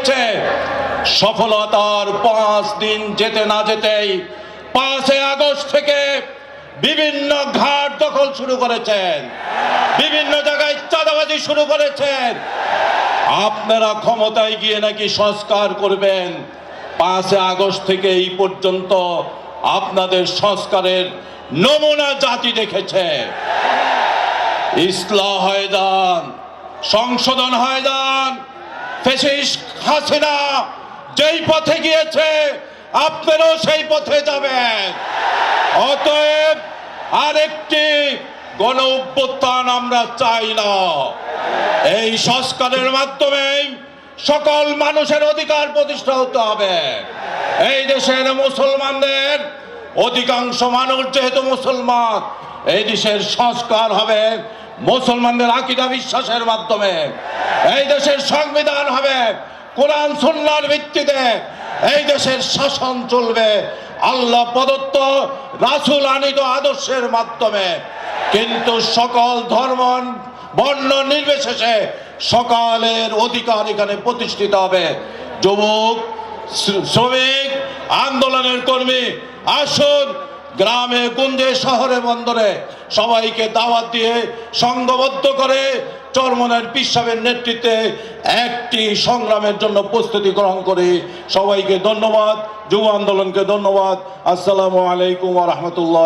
হয়েছে। সফলতার 5 দিন যেতে না যেতেই 5 আগস্ট থেকে বিভিন্ন ঘাট দখল শুরু করেছেন, বিভিন্ন জায়গায় চাঁদাবাজি শুরু করেছেন। আপনারা ক্ষমতায় গিয়ে নাকি সংস্কার করবেন। 5 আগস্ট থেকে এই পর্যন্ত আপনাদের সংস্কারের নমুনা জাতি দেখেছে। ইসলাহ হয়ে যান, সংশোধন হয়ে যান। ফ্যাসিস্ট হাসিনা যেই পথে গিয়েছে আপনারাও সেই পথে যাবেন। অতএব আরেকটি গণ অভ্যুত্থান আমরা চাই না। এই সংস্কারের মাধ্যমে সকল মানুষের অধিকার প্রতিষ্ঠা হতে হবে। এই দেশের মুসলমানদের অধিকাংশ মানুষ যেহেতু মুসলমান, এই দেশের সংস্কার হবে মুসলমানদের আকীদা বিশ্বাসের মাধ্যমে। এই দেশের সংবিধান হবে কোরআন সুন্নাহর ভিত্তিতে। এই দেশের শাসন চলবে আল্লাহ প্রদত্ত রাসূল আনিত আদর্শের মাধ্যমে। কিন্তু সকল ধর্ম বর্ণ নির্বিশেষে সকলের অধিকার এখানে প্রতিষ্ঠিত হবে। যুবক, শ্রমিক, আন্দোলনের কর্মী, আসুন গ্রামে গঞ্জে শহরে বন্দরে সবাইকে দাওয়াত দিয়ে সংঘবদ্ধ করে চরমনের পীর সাহেবের নেতৃত্বে একটি সংগ্রামের জন্য প্রস্তুতি গ্রহণ করি। সবাইকে ধন্যবাদ, যুব আন্দোলনকে ধন্যবাদ। আসসালামু আলাইকুম ওয়া রাহমাতুল্লাহ।